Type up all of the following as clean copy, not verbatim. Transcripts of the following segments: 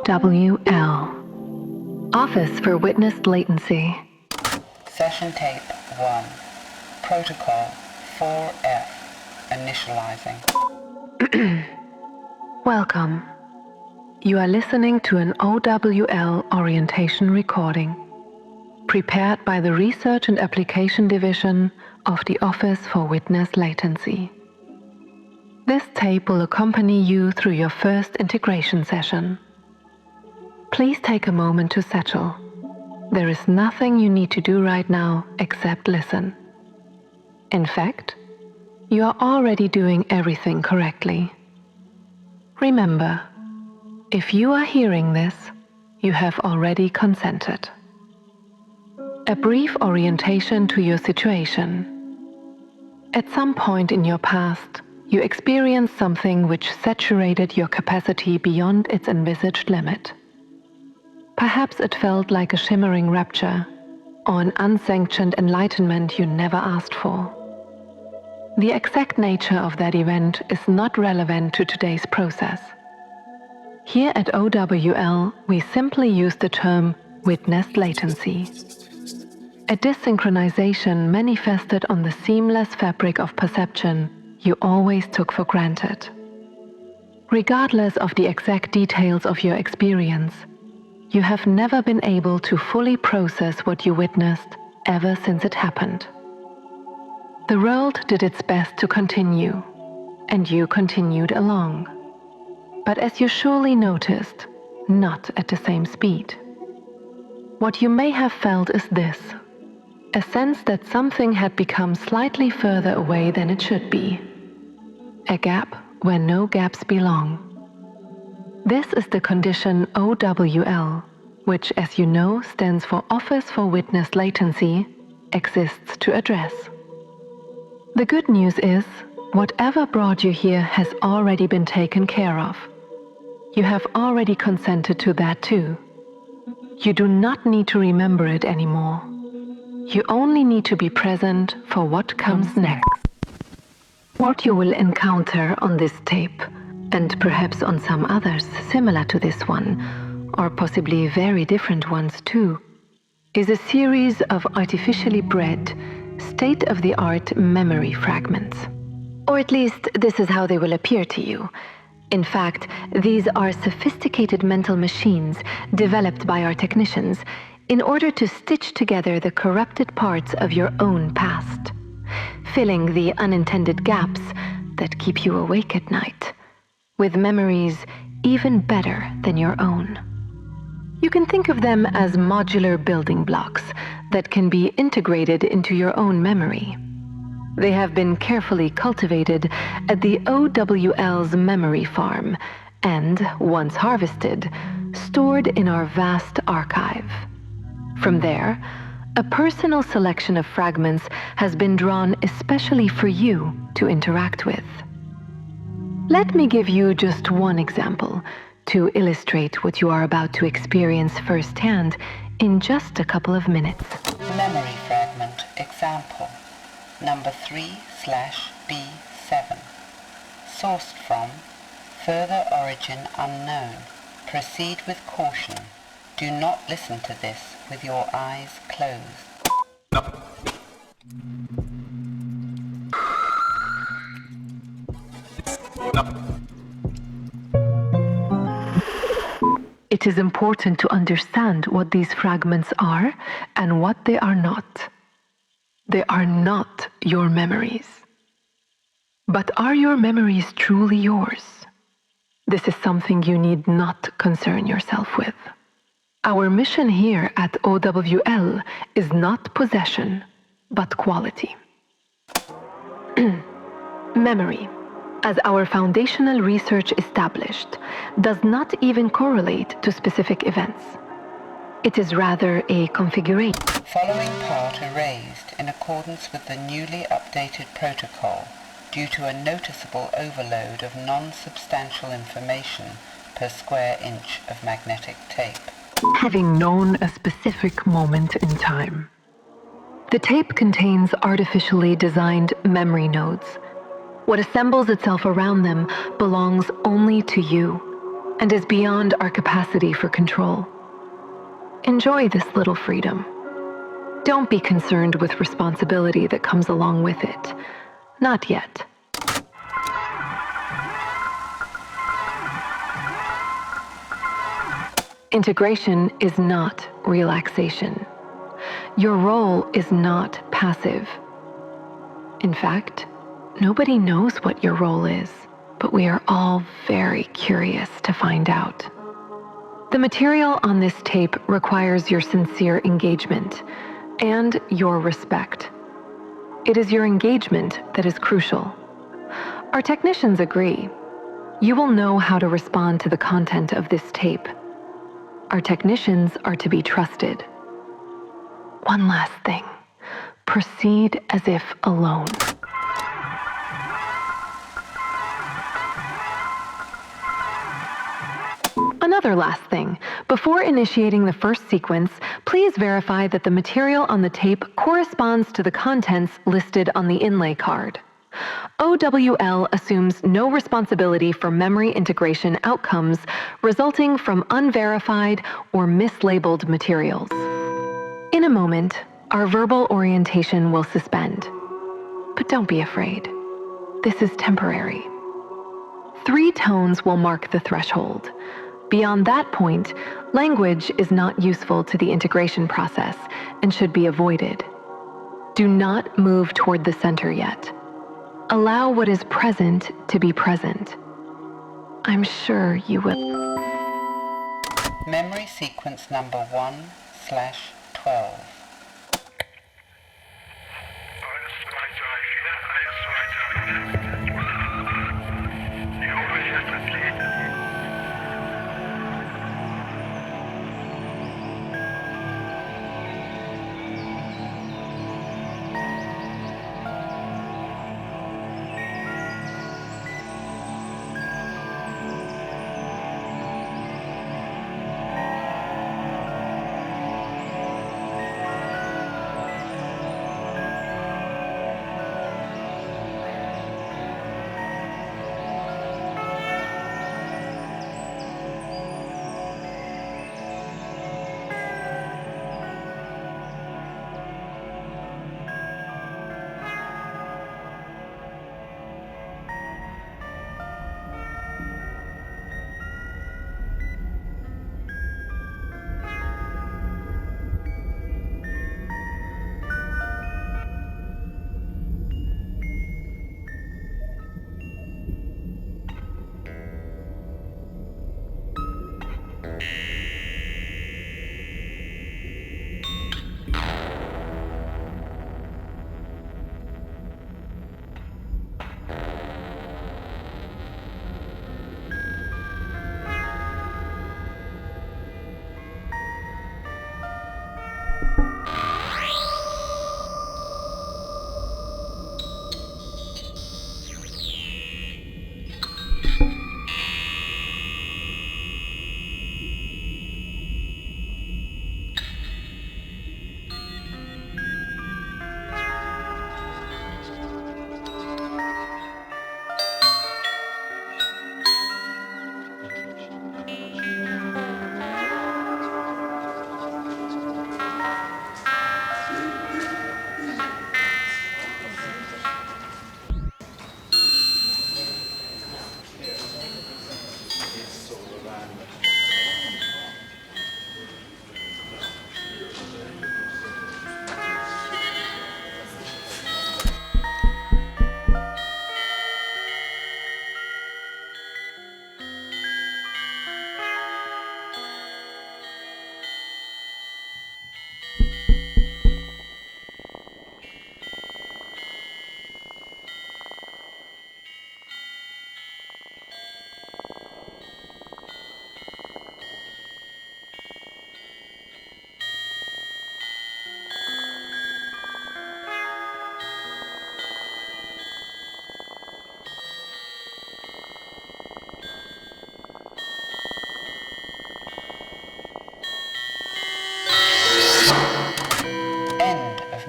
O.W.L. Office for Witnessed Latency. Session Tape 1. Protocol 4F. Initializing. Welcome. You are listening to an O.W.L. orientation recording, prepared by the Research and Application Division of the Office for Witnessed Latency. This tape will accompany you through your first integration session. Please take a moment to settle. There is nothing you need to do right now except listen. In fact, you are already doing everything correctly. Remember, if you are hearing this, you have already consented. A brief orientation to your situation. At some point in your past, you experienced something which saturated your capacity beyond its envisaged limit. Perhaps it felt like a shimmering rapture, or an unsanctioned enlightenment you never asked for. The exact nature of that event is not relevant to today's process. Here at O.W.L, we simply use the term witnessed latency. A desynchronization manifested on the seamless fabric of perception you always took for granted. Regardless of the exact details of your experience, you have never been able to fully process what you witnessed ever since it happened. The world did its best to continue, and you continued along. But as you surely noticed, not at the same speed. What you may have felt is this: a sense that something had become slightly further away than it should be. A gap where no gaps belong. This is the condition O.W.L, which, as you know, stands for Office for Witnessed Latency, exists to address. The good news is, whatever brought you here has already been taken care of. You have already consented to that too. You do not need to remember it anymore. You only need to be present for what comes next. What you will encounter on this tape, and perhaps on some others similar to this one, or possibly very different ones too, is a series of artificially bred, state-of-the-art memory fragments. Or at least this is how they will appear to you. In fact, these are sophisticated mental machines developed by our technicians in order to stitch together the corrupted parts of your own past, filling the unintended gaps that keep you awake at night with memories even better than your own. You can think of them as modular building blocks that can be integrated into your own memory. They have been carefully cultivated at the O.W.L's memory farm and, once harvested, stored in our vast archive. From there, a personal selection of fragments has been drawn especially for you to interact with. Let me give you just one example to illustrate what you are about to experience firsthand in just a couple of minutes. Memory fragment example. Number 3/B7. Sourced from further origin unknown. Proceed with caution. Do not listen to this with your eyes closed. It is important to understand what these fragments are and what they are not. They are not your memories. But are your memories truly yours? This is something you need not concern yourself with. Our mission here at O.W.L is not possession, but quality. Memory, as our foundational research established, does not even correlate to specific events. It is rather a configuration. Following part erased in accordance with the newly updated protocol due to a noticeable overload of non-substantial information per square inch of magnetic tape. Having known a specific moment in time. The tape contains artificially designed memory nodes. What assembles itself around them belongs only to you. and is beyond our capacity for control. Enjoy this little freedom. Don't be concerned with responsibility that comes along with it. Not yet. Integration is not relaxation. Your role is not passive. In fact, nobody knows what your role is, but we are all very curious to find out. The material on this tape requires your sincere engagement and your respect. It is your engagement that is crucial. Our technicians agree. You will know how to respond to the content of this tape. Our technicians are to be trusted. One last thing. Proceed as if alone. Another last thing. Before initiating the first sequence, please verify that the material on the tape corresponds to the contents listed on the inlay card. O.W.L assumes no responsibility for memory integration outcomes resulting from unverified or mislabeled materials. In a moment, our verbal orientation will suspend. But don't be afraid. This is temporary. 3 tones will mark the threshold. Beyond that point, language is not useful to the integration process and should be avoided. Do not move toward the center yet. Allow what is present to be present. I'm sure you will. Memory sequence number 1/12.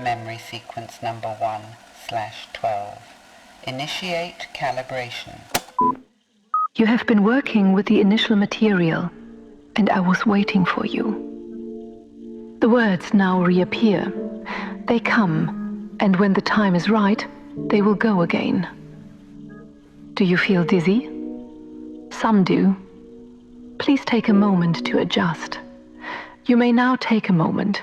Memory sequence number 1/12. Initiate calibration. You have been working with the initial material, and I was waiting for you. The words now reappear. They come, and when the time is right, they will go again. Do you feel dizzy? Some do. Please take a moment to adjust. You may now take a moment.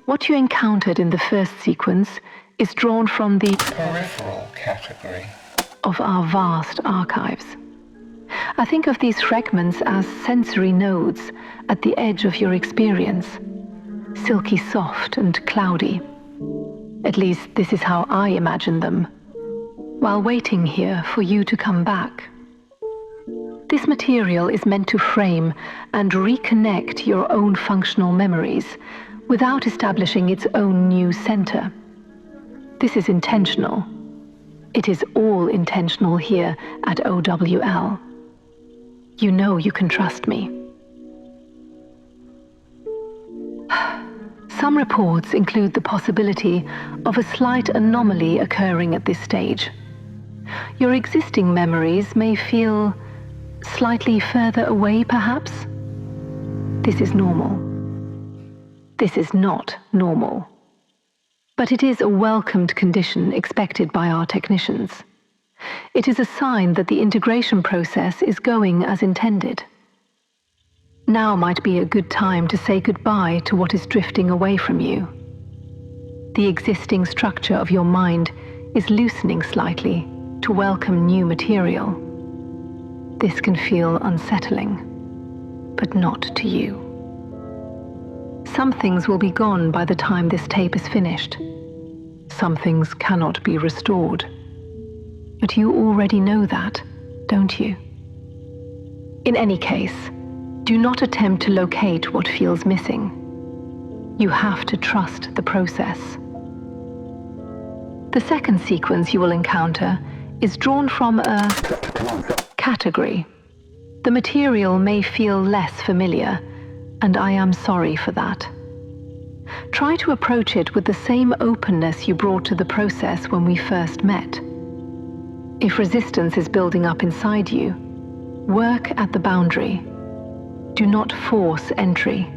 What you encountered in the first sequence is drawn from the peripheral category of our vast archives. I think of these fragments as sensory nodes at the edge of your experience, silky soft and cloudy. At least this is how I imagine them, while waiting here for you to come back. This material is meant to frame and reconnect your own functional memories without establishing its own new center. This is intentional. It is all intentional here at O.W.L. You know you can trust me. Some reports include the possibility of a slight anomaly occurring at this stage. Your existing memories may feel slightly further away, perhaps? This is normal. This is not normal. But it is a welcomed condition expected by our technicians. It is a sign that the integration process is going as intended. Now might be a good time to say goodbye to what is drifting away from you. The existing structure of your mind is loosening slightly to welcome new material. This can feel unsettling, but not to you. Some things will be gone by the time this tape is finished. Some things cannot be restored. But you already know that, don't you? In any case, do not attempt to locate what feels missing. You have to trust the process. The second sequence you will encounter is drawn from a category. The material may feel less familiar, and I am sorry for that. Try to approach it with the same openness you brought to the process when we first met. If resistance is building up inside you, work at the boundary. Do not force entry.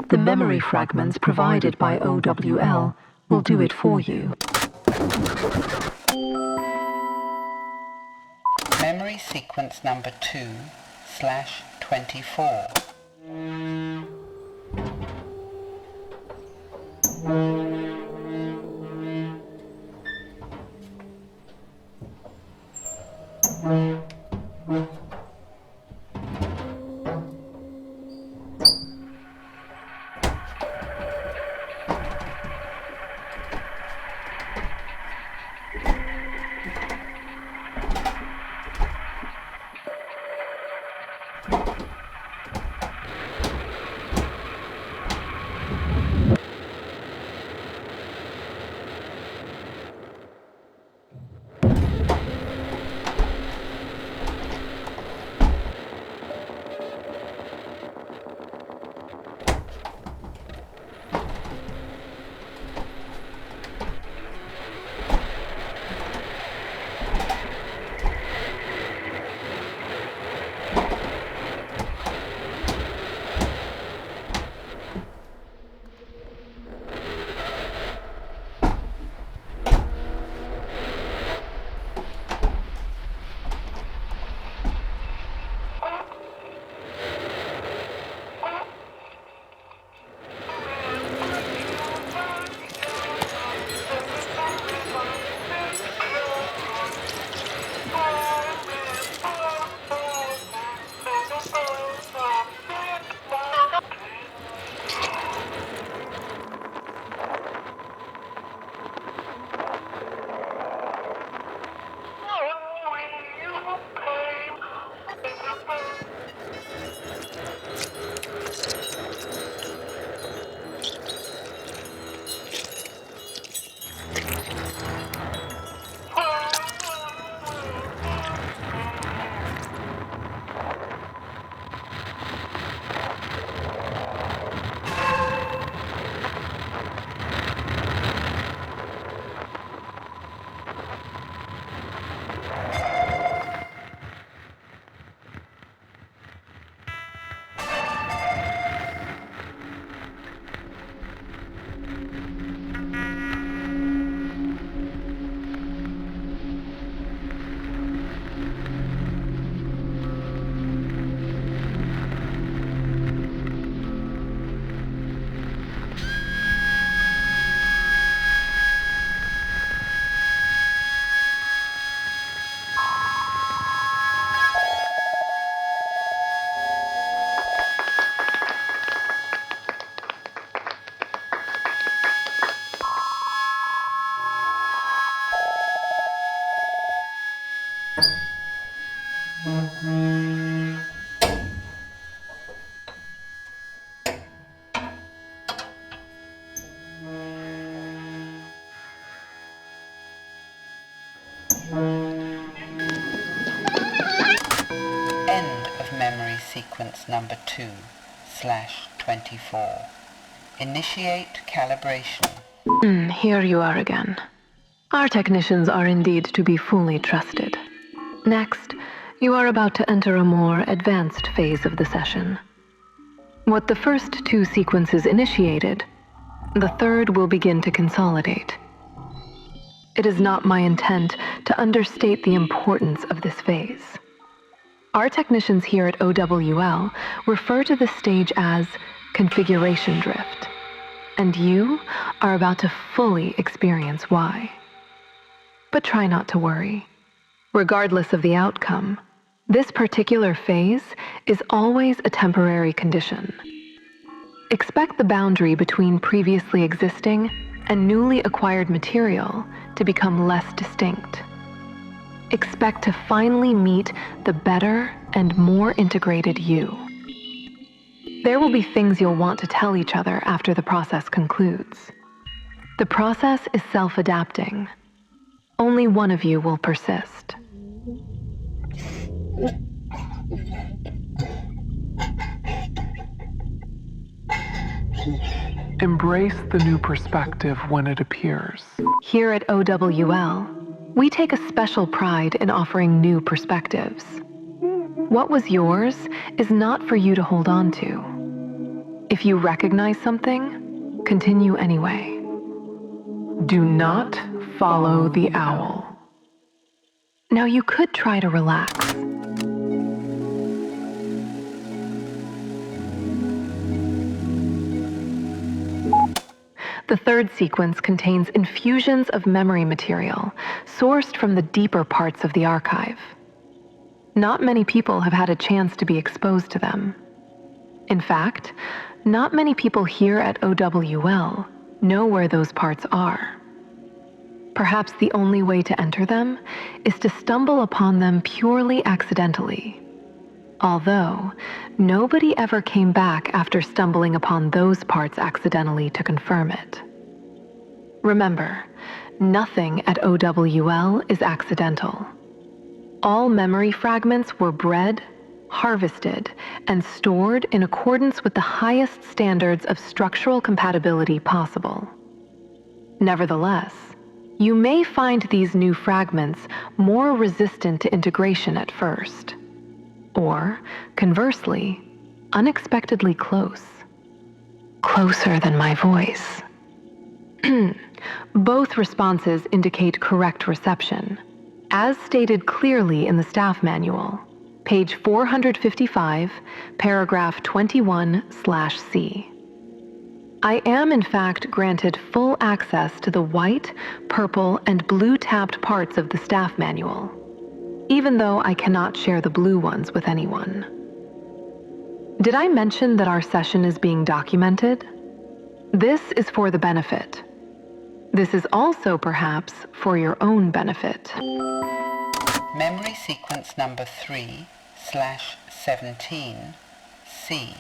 The memory fragments provided by O.W.L will do it for you. Memory sequence number 2/24. End of memory sequence number 2/24. Initiate calibration. Here you are again. Our technicians are indeed to be fully trusted. Next, you are about to enter a more advanced phase of the session. What the first two sequences initiated, the third will begin to consolidate. It is not my intent to understate the importance of this phase. Our technicians here at O.W.L refer to this stage as configuration drift, and you are about to fully experience why. But try not to worry. Regardless of the outcome, this particular phase is always a temporary condition. Expect the boundary between previously existing and newly acquired material to become less distinct. Expect to finally meet the better and more integrated you. There will be things you'll want to tell each other after the process concludes. The process is self-adapting. Only one of you will persist. Embrace the new perspective when it appears. Here at O.W.L, we take a special pride in offering new perspectives. What was yours is not for you to hold on to. If you recognize something, continue anyway. Do not follow the owl. Now you could try to relax. The third sequence contains infusions of memory material sourced from the deeper parts of the archive. Not many people have had a chance to be exposed to them. In fact, not many people here at O.W.L know where those parts are. Perhaps the only way to enter them is to stumble upon them purely accidentally. Although, nobody ever came back after stumbling upon those parts accidentally to confirm it. Remember, nothing at O.W.L is accidental. All memory fragments were bred, harvested, and stored in accordance with the highest standards of structural compatibility possible. Nevertheless, you may find these new fragments more resistant to integration at first. Or, conversely, unexpectedly close. Closer than my voice. Both responses indicate correct reception, as stated clearly in the staff manual, page 455, paragraph 21/C. I am in fact granted full access to the white, purple, and blue-tabbed parts of the staff manual, even though I cannot share the blue ones with anyone. Did I mention that our session is being documented? This is for the benefit. This is also perhaps for your own benefit. Memory sequence number 3/17C.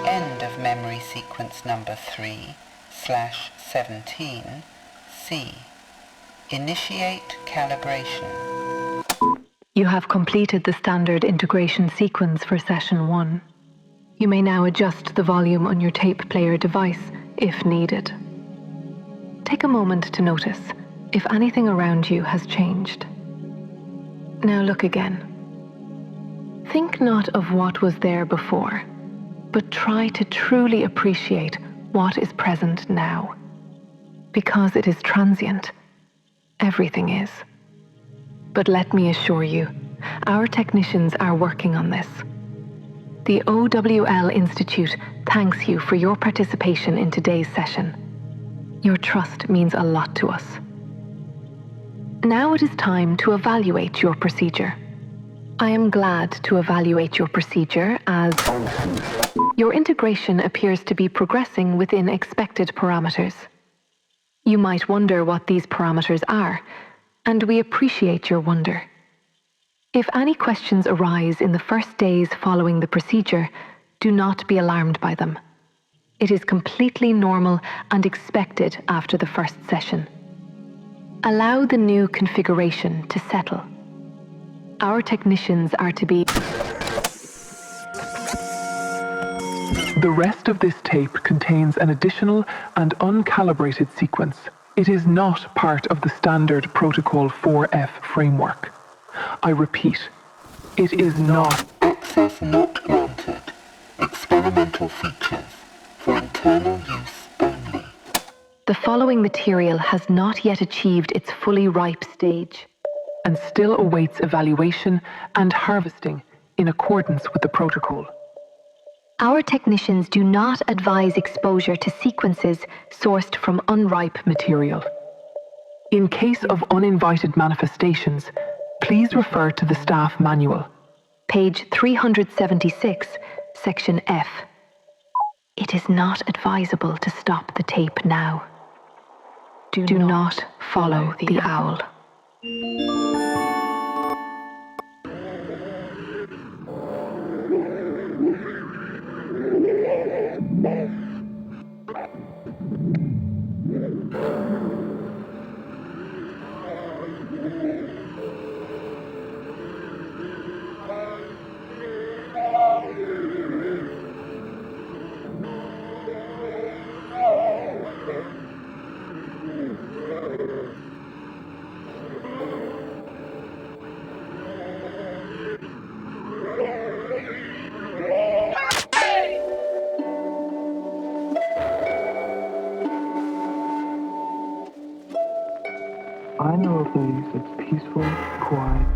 End of memory sequence number 3/17 C. Initiate calibration. You have completed the standard integration sequence for session 1. You may now adjust the volume on your tape player device if needed. Take a moment to notice if anything around you has changed. Now look again. Think not of what was there before, but try to truly appreciate what is present now. Because it is transient, everything is. But let me assure you, our technicians are working on this. The O.W.L Institute thanks you for your participation in today's session. Your trust means a lot to us. Now it is time to evaluate your procedure. I am glad to evaluate your procedure as your integration appears to be progressing within expected parameters. You might wonder what these parameters are, and we appreciate your wonder. If any questions arise in the first days following the procedure, do not be alarmed by them. It is completely normal and expected after the first session. Allow the new configuration to settle. Our technicians are to be... The rest of this tape contains an additional and uncalibrated sequence. It is not part of the standard Protocol 4F framework. I repeat, it is not. Access not granted. Experimental features for internal use only. The following material has not yet achieved its fully ripe stage And still awaits evaluation and harvesting in accordance with the protocol. Our technicians do not advise exposure to sequences sourced from unripe Material. In case of uninvited manifestations, please refer to the staff manual. page 376, section F. It is not advisable to stop the tape now. Do not follow the owl. I know a place that's peaceful, quiet.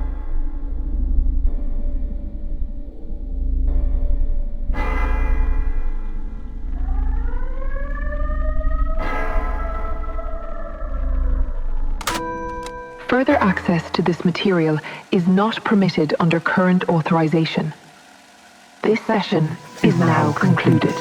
Further access to this material is not permitted under current authorization. This session is now concluded.